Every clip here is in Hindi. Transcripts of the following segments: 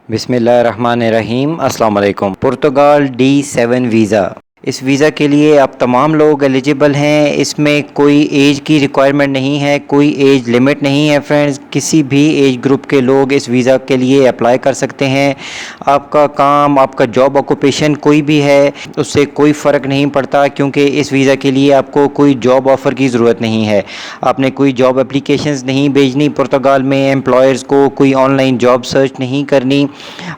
बिस्मिल्लाहिर्रहमानिर्रहीम। अस्सलाम वालेकुम। पुर्तगाल D7 वीज़ा, इस वीज़ा के लिए आप तमाम लोग एलिजिबल हैं। इसमें कोई एज की रिक्वायरमेंट नहीं है, कोई एज लिमिट नहीं है फ्रेंड्स। किसी भी एज ग्रुप के लोग इस वीज़ा के लिए अप्लाई कर सकते हैं। आपका काम, आपका जॉब ऑक्यूपेशन कोई भी है, उससे कोई फ़र्क नहीं पड़ता, क्योंकि इस वीज़ा के लिए आपको कोई जॉब ऑफ़र की ज़रूरत नहीं है। आपने कोई जॉब एप्लीकेशंस नहीं भेजनी पुर्तगाल में, एम्प्लॉयर्स को कोई ऑनलाइन जॉब सर्च नहीं करनी,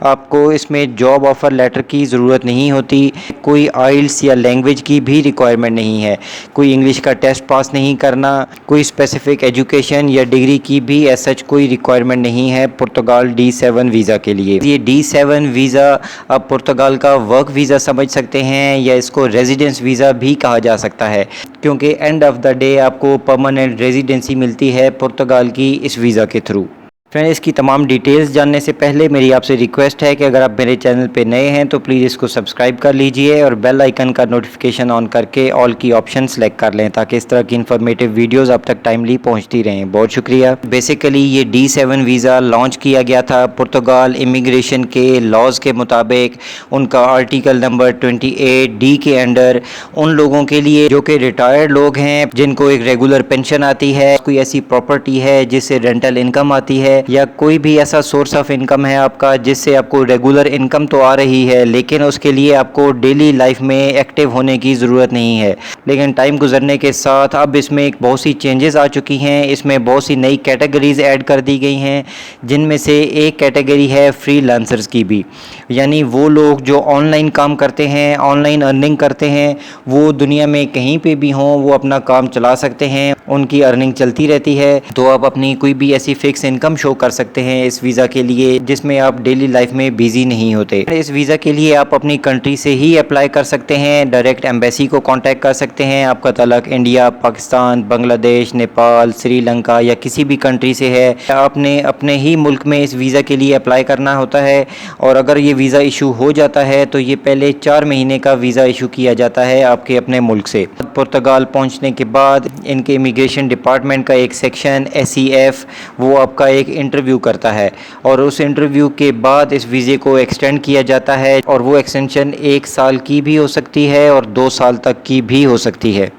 आपको इसमें जॉब ऑफ़र लेटर की ज़रूरत नहीं होती, कोई आइल्स या लैंग्वेज की भी रिक्वायरमेंट नहीं है, कोई इंग्लिश का टेस्ट पास नहीं करना, कोई स्पेसिफ़िक एजुकेशन या डिग्री की भी एज सच कोई रिक्वायरमेंट नहीं है पुर्तगाल D7 वीज़ा के लिए। ये D7 वीज़ा आप पुर्तगाल का वर्क वीज़ा समझ सकते हैं या इसको रेजिडेंस वीज़ा भी कहा जा सकता है, क्योंकि एंड ऑफ द डे आपको परमानेंट रेजिडेंसी मिलती है पुर्तगाल की इस वीज़ा के थ्रू। फ्रेंड्स, इसकी तमाम डिटेल्स जानने से पहले मेरी आपसे रिक्वेस्ट है कि अगर आप मेरे चैनल पे नए हैं तो प्लीज़ इसको सब्सक्राइब कर लीजिए और बेल आइकन का नोटिफिकेशन ऑन करके ऑल की ऑप्शन सेलेक्ट कर लें, ताकि इस तरह की इन्फॉर्मेटिव वीडियोस आप तक टाइमली पहुंचती रहें। बहुत शुक्रिया। बेसिकली ये D7 वीज़ा लॉन्च किया गया था पुर्तगाल इमिग्रेशन के लॉज के मुताबिक, उनका आर्टिकल नंबर 28D के अंडर उन लोगों के लिए जो कि रिटायर्ड लोग हैं, जिनको एक रेगुलर पेंशन आती है, कोई ऐसी प्रॉपर्टी है जिससे रेंटल इनकम आती है, या कोई भी ऐसा सोर्स ऑफ इनकम है आपका जिससे आपको रेगुलर इनकम तो आ रही है, लेकिन उसके लिए आपको डेली लाइफ में एक्टिव होने की ज़रूरत नहीं है। लेकिन टाइम गुजरने के साथ अब इसमें एक बहुत सी चेंजेस आ चुकी हैं। इसमें बहुत सी नई कैटेगरीज ऐड कर दी गई हैं, जिनमें से एक कैटेगरी है फ्रीलांसर्स की भी, यानी वो लोग जो ऑनलाइन काम करते हैं, ऑनलाइन अर्निंग करते हैं, वो दुनिया में कहीं पे भी हों वो अपना काम चला सकते हैं, उनकी अर्निंग चलती रहती है। तो आप अपनी कोई भी ऐसी फिक्स इनकम शो कर सकते हैं इस वीज़ा के लिए, जिसमें आप डेली लाइफ में बिजी नहीं होते। इस वीज़ा के लिए आप अपनी कंट्री से ही अप्लाई कर सकते हैं, डायरेक्ट एम्बेसी को कांटेक्ट कर सकते हैं। आपका तलक इंडिया, पाकिस्तान, बांग्लादेश, नेपाल, श्रीलंका या किसी भी कंट्री से है, आपने अपने ही मुल्क में इस वीज़ा के लिए अप्लाई करना होता है। और अगर ये वीज़ा इशू हो जाता है तो ये पहले 4 महीने का वीज़ा इशू किया जाता है आपके अपने मुल्क से। पुर्तगाल पहुँचने के बाद इनके इमिग्रेशन डिपार्टमेंट का एक सेक्शन SEF वो आपका एक इंटरव्यू करता है, और उस इंटरव्यू के बाद इस वीज़े को एक्सटेंड किया जाता है, और वो एक्सटेंशन 1 साल की भी हो सकती है और 2 साल तक की भी हो सकती है।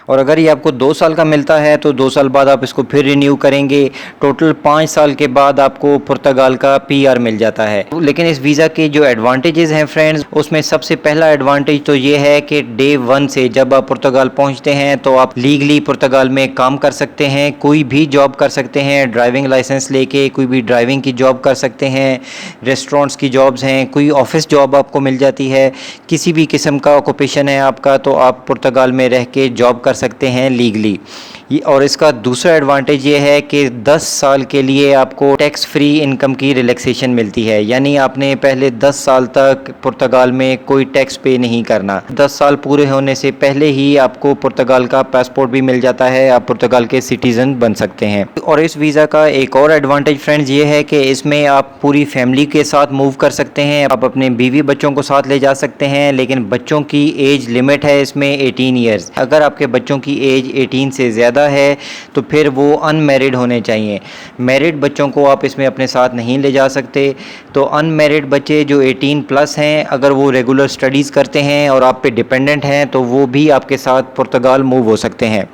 और अगर ये आपको 2 साल का मिलता है तो 2 साल बाद आप इसको फिर रिन्यू करेंगे। टोटल 5 साल के बाद आपको पुर्तगाल का PR मिल जाता है। लेकिन इस वीज़ा के जो एडवांटेजेस हैं फ्रेंड्स, उसमें सबसे पहला एडवांटेज तो ये है कि डे 1 से जब आप पुर्तगाल पहुंचते हैं तो आप लीगली पुर्तगाल में काम कर सकते हैं, कोई भी जॉब कर सकते हैं। ड्राइविंग लाइसेंस लेके कोई भी ड्राइविंग की जॉब कर सकते हैं, रेस्टोरेंट्स की जॉब्स हैं, कोई ऑफिस जॉब आपको मिल जाती है, किसी भी किस्म का ऑक्यूपेशन है आपका तो आप पुर्तगाल में रह के जॉब कर सकते हैं लीगली। और इसका दूसरा एडवांटेज ये है कि 10 साल के लिए आपको टैक्स फ्री इनकम की रिलैक्सेशन मिलती है, यानी आपने पहले 10 साल तक पुर्तगाल में कोई टैक्स पे नहीं करना। 10 साल पूरे होने से पहले ही आपको पुर्तगाल का पासपोर्ट भी मिल जाता है, आप पुर्तगाल के सिटीज़न बन सकते हैं। और इस वीज़ा का एक और एडवांटेज फ्रेंड्स ये है कि इसमें आप पूरी फैमिली के साथ मूव कर सकते हैं, आप अपने बीवी बच्चों को साथ ले जा सकते हैं, लेकिन बच्चों की एज लिमिट है इसमें 18 ईयर्स। अगर आपके बच्चों की एज 18 से ज़्यादा है तो फिर वो अनमैरिड होने चाहिए। मैरिड बच्चों को आप इसमें अपने साथ नहीं ले जा सकते। तो अनमैरिड बच्चे जो 18 प्लस हैं, अगर वो रेगुलर स्टडीज़ करते हैं और आप पे डिपेंडेंट हैं तो वो भी आपके साथ पुर्तगाल मूव हो सकते हैं।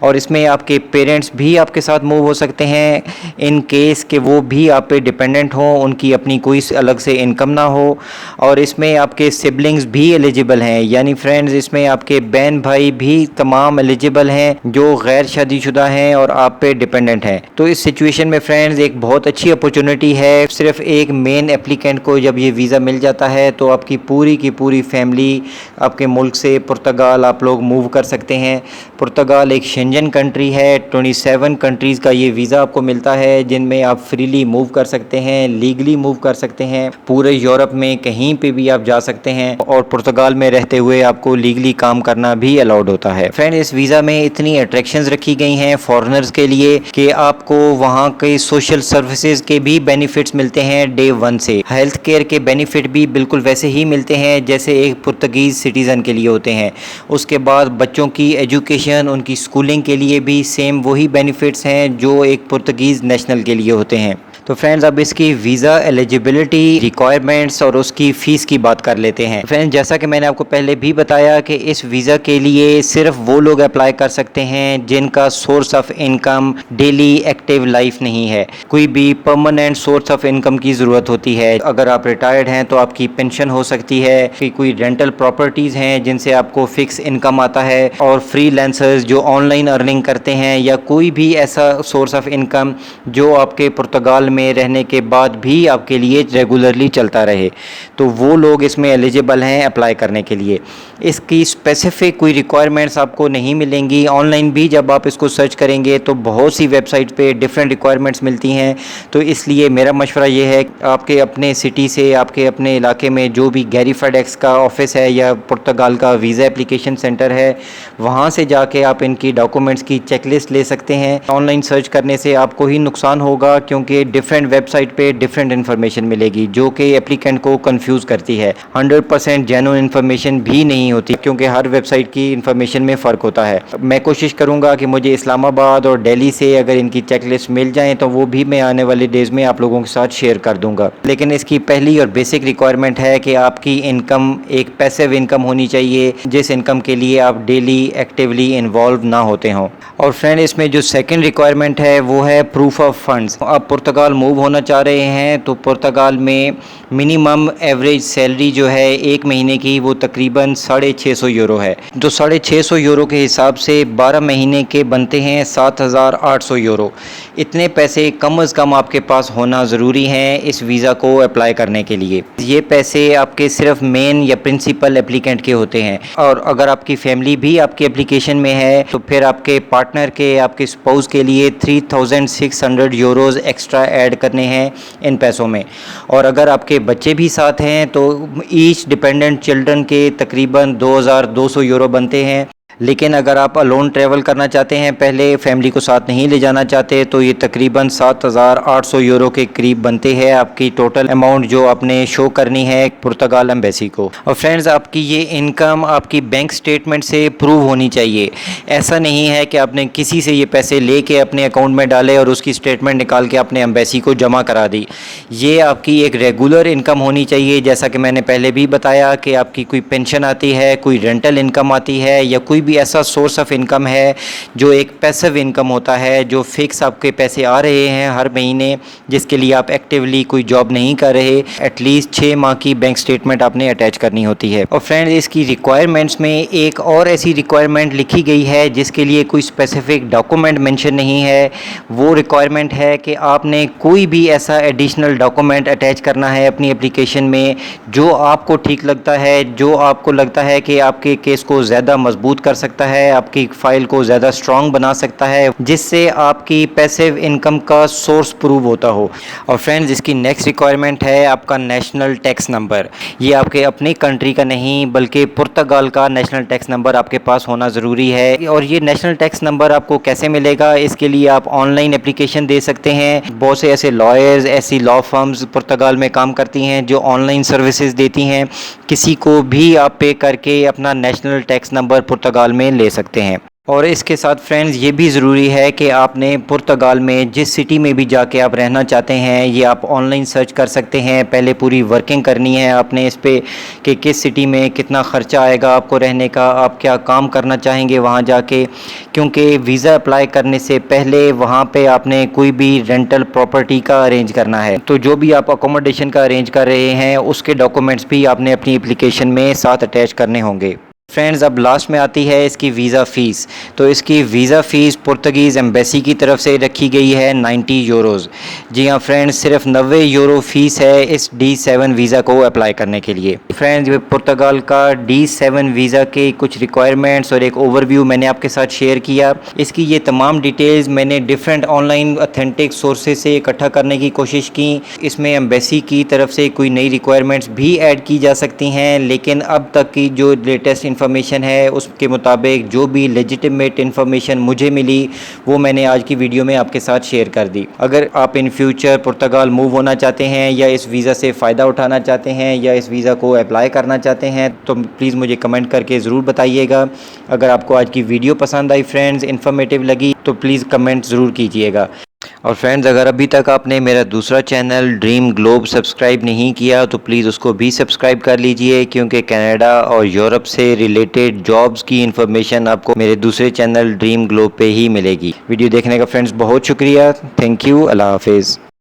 और इसमें आपके पेरेंट्स भी आपके साथ मूव हो सकते हैं इन केस कि वो भी आप पे डिपेंडेंट हों, उनकी अपनी कोई अलग से इनकम ना हो। और इसमें आपके सिबलिंग्स भी एलिजिबल हैं, यानी फ्रेंड्स इसमें आपके बहन भाई भी तमाम एलिजिबल हैं जो गैर शादीशुदा हैं और आप पे डिपेंडेंट हैं। तो इस सिचुएशन में फ्रेंड्स एक बहुत अच्छी अपॉर्चुनिटी है। सिर्फ एक मेन एप्लीकेंट को जब ये वीज़ा मिल जाता है तो आपकी पूरी की पूरी फैमिली आपके मुल्क से पुर्तगाल आप लोग मूव कर सकते हैं। पुर्तगाल एक शेंजन कंट्री है, 27 कंट्रीज़ का ये वीज़ा आपको मिलता है, जिनमें आप फ्रीली मूव कर सकते हैं, लीगली मूव कर सकते हैं। पूरे यूरोप में कहीं पे भी आप जा सकते हैं और पुर्तगाल में रहते हुए आपको लीगली काम करना भी अलाउड होता है। फ्रेंड, इस वीज़ा में इतनी अट्रैक्शंस रखी गई हैं फॉरेनर्स के लिए कि आपको वहाँ के सोशल सर्विसेज के भी बेनिफिट्स मिलते हैं डे 1 से। हेल्थ केयर के बेनिफिट भी बिल्कुल वैसे ही मिलते हैं जैसे एक पुर्तगीज़ सिटीज़न के लिए होते हैं। उसके बाद बच्चों की एजुकेशन, उनकी स्कूलिंग के लिए भी सेम वही बेनिफिट्स हैं जो एक पुर्तगीज़ नेशनल के लिए होते हैं। तो फ्रेंड्स अब इसकी वीज़ा एलिजिबिलिटी रिक्वायरमेंट्स और उसकी फ़ीस की बात कर लेते हैं। फ्रेंड्स जैसा कि मैंने आपको पहले भी बताया कि इस वीज़ा के लिए सिर्फ वो लोग अप्लाई कर सकते हैं जिनका source of income daily active life नहीं है। कोई भी परमानेंट सोर्स ऑफ इनकम की ज़रूरत होती है। अगर आप रिटायर्ड हैं तो आपकी पेंशन हो सकती है, कि कोई रेंटल प्रॉपर्टीज़ हैं जिनसे आपको फिक्स इनकम आता है, और फ्रीलांसर्स जो ऑनलाइन अर्निंग करते हैं, या कोई भी ऐसा सोर्स ऑफ इनकम जो आपके पुर्तगाल में रहने के बाद भी आपके लिए रेगुलरली चलता रहे, तो वो लोग इसमें एलिजिबल हैं अप्लाई करने के लिए। इसकी स्पेसिफिक कोई रिक्वायरमेंट्स आपको नहीं मिलेंगी। ऑनलाइन भी जब आप इसको सर्च करेंगे तो बहुत सी वेबसाइट पे डिफरेंट रिक्वायरमेंट्स मिलती हैं, तो इसलिए मेरा मशवरा ये है आपके अपने सिटी से, आपके अपने इलाके में जो भी गैरीफेडेक्स का ऑफिस है या पुर्तगाल का वीज़ा एप्लीकेशन सेंटर है, वहाँ से जाके आप इनकी डॉक्यूमेंट्स की चेकलिस्ट ले सकते हैं। ऑनलाइन सर्च करने से आपको ही नुकसान होगा, क्योंकि डिफरेंट वेबसाइट पे डिफरेंट इन्फॉर्मेशन मिलेगी जो कि एप्लीकेंट को कंफ्यूज करती है। 100% जेन्युइन इन्फॉर्मेशन भी नहीं होती, क्योंकि हर वेबसाइट की इन्फॉर्मेशन में फ़र्क होता है। मैं कोशिश करूँगा कि मुझे इस्लामाबाद और दिल्ली से अगर इनकी चेकलिस्ट मिल जाएँ तो वो भी मैं आने वाले डेज़ में आप लोगों के साथ शेयर कर दूँगा। लेकिन इसकी पहली और बेसिक रिक्वायरमेंट है कि आपकी इनकम एक पैसिव इनकम होनी चाहिए, जिस इनकम के लिए आप डेली एक्टिवली इन्वॉल्व ना होते हों। और फ्रेंड इसमें जो सेकंड रिक्वायरमेंट है वो है प्रूफ ऑफ फंड्स। आप पुर्तगाल मूव होना चाह रहे हैं तो पुर्तगाल में मिनिमम एवरेज सैलरी जो है एक महीने की वो तकरीबन 650 यूरो है। तो 650 यूरो के हिसाब से 12 महीने के बनते हैं 7800 यूरो। इतने पैसे कम अज़ कम आपके पास होना ज़रूरी हैं इस वीज़ा को अप्लाई करने के लिए। ये पैसे आपके सिर्फ मेन या प्रिंसिपल एप्लीकेंट के होते हैं, और अगर आपकी फैमिली भी आपके एप्लीकेशन में है तो फिर आपके पार्टनर के, आपके स्पाउस के लिए 3600 यूरोज़ एक्स्ट्रा ऐड करने हैं इन पैसों में। और अगर आपके बच्चे भी साथ हैं तो ईच डिपेंडेंट चिल्ड्रन के तकरीबन 2200 यूरो बनते हैं। लेकिन अगर आप अलोन ट्रैवल करना चाहते हैं, पहले फैमिली को साथ नहीं ले जाना चाहते, तो ये तकरीबन 7800 यूरो के करीब बनते हैं आपकी टोटल अमाउंट जो आपने शो करनी है पुर्तगाल एम्बेसी को। और फ्रेंड्स आपकी ये इनकम आपकी बैंक स्टेटमेंट से प्रूव होनी चाहिए। ऐसा नहीं है कि आपने किसी से ये पैसे लेके अपने अकाउंट में डाले और उसकी स्टेटमेंट निकाल के अपने एम्बेसी को जमा करा दी। ये आपकी एक रेगुलर इनकम होनी चाहिए, जैसा कि मैंने पहले भी बताया कि आपकी कोई पेंशन आती है, कोई रेंटल इनकम आती है, या कोई भी ऐसा सोर्स ऑफ इनकम है जो एक पैसिव इनकम होता है, जो फिक्स आपके पैसे आ रहे हैं हर महीने, जिसके लिए आप एक्टिवली कोई जॉब नहीं कर रहे। एटलीस्ट 6 माह की बैंक स्टेटमेंट आपने अटैच करनी होती है। और फ्रेंड्स इसकी रिक्वायरमेंट्स में एक और ऐसी रिक्वायरमेंट लिखी गई है जिसके लिए कोई स्पेसिफिक डॉक्यूमेंट मेंशन नहीं है। वो रिक्वायरमेंट है कि आपने कोई भी ऐसा एडिशनल डॉक्यूमेंट अटैच करना है अपनी एप्लीकेशन में जो आपको ठीक लगता है, जो आपको लगता है कि आपके केस को ज़्यादा मजबूत कर सकता है, आपकी फाइल को ज़्यादा स्ट्रॉन्ग बना सकता है, जिससे आपकी पैसिव इनकम का सोर्स प्रूव होता हो। और फ्रेंड्स इसकी नेक्स्ट रिक्वायरमेंट है आपका नेशनल टैक्स नंबर। ये आपके अपनी कंट्री का नहीं बल्कि पुर्तगाल का नेशनल टैक्स नंबर आपके पास होना ज़रूरी है। और ये नेशनल टैक्स नंबर आपको कैसे मिलेगा, इसके लिए आप ऑनलाइन एप्लीकेशन दे सकते हैं। बहुत से ऐसे लॉयर्स, ऐसी लॉ फर्म्स पुर्तगाल में काम करती हैं जो ऑनलाइन सर्विसेज देती हैं। किसी को भी आप पे करके अपना नेशनल टैक्स नंबर पुर्तगाल में ले सकते हैं। और इसके साथ फ्रेंड्स ये भी ज़रूरी है कि आपने पुर्तगाल में जिस सिटी में भी जाके आप रहना चाहते हैं, ये आप ऑनलाइन सर्च कर सकते हैं। पहले पूरी वर्किंग करनी है आपने इस पे कि किस सिटी में कितना ख़र्चा आएगा आपको रहने का, आप क्या काम करना चाहेंगे वहाँ जाके, क्योंकि वीज़ा अप्लाई करने से पहले वहाँ पे आपने कोई भी रेंटल प्रॉपर्टी का अरेंज करना है। तो जो भी आप अकोमोडेशन का अरेंज कर रहे हैं उसके डॉक्यूमेंट्स भी आपने अपनी एप्लीकेशन में साथ अटैच करने होंगे। फ्रेंड्स अब लास्ट में आती है इसकी वीज़ा फ़ीस। तो इसकी वीज़ा फ़ीस पुर्तगीज़ एम्बेसी की तरफ से रखी गई है 90 यूरोज़। जी हाँ फ्रेंड्स, सिर्फ 90 यूरो फ़ीस है इस D7 वीज़ा को अप्लाई करने के लिए। फ्रेंड्स पुर्तगाल का D7 वीज़ा के कुछ रिक्वायरमेंट्स और एक ओवरव्यू मैंने आपके साथ शेयर किया। इसकी ये तमाम डिटेल्स मैंने डिफरेंट ऑनलाइन ऑथेंटिक सोर्सेज से इकट्ठा करने की कोशिश की। इसमें एम्बेसी की तरफ से कोई नई रिक्वायरमेंट्स भी ऐड की जा सकती हैं, लेकिन अब तक की जो लेटेस्ट इन्फॉर्मेशन है उसके मुताबिक जो भी लेजिटिमेट इन्फॉर्मेशन मुझे मिली वो मैंने आज की वीडियो में आपके साथ शेयर कर दी। अगर आप इन फ्यूचर पुर्तगाल मूव होना चाहते हैं या इस वीज़ा से फ़ायदा उठाना चाहते हैं या इस वीज़ा को अप्लाई करना चाहते हैं तो प्लीज़ मुझे कमेंट करके ज़रूर बताइएगा। अगर आपको आज की वीडियो पसंद आई फ्रेंड्स, इन्फॉर्मेटिव लगी तो प्लीज़ कमेंट ज़रूर कीजिएगा। और फ्रेंड्स, अगर अभी तक आपने मेरा दूसरा चैनल ड्रीम ग्लोब सब्सक्राइब नहीं किया तो प्लीज़ उसको भी सब्सक्राइब कर लीजिए, क्योंकि कनाडा और यूरोप से रिलेटेड जॉब्स की इन्फॉर्मेशन आपको मेरे दूसरे चैनल ड्रीम ग्लोब पे ही मिलेगी। वीडियो देखने का फ्रेंड्स बहुत शुक्रिया। Thank you. अल्लाह हाफिज़।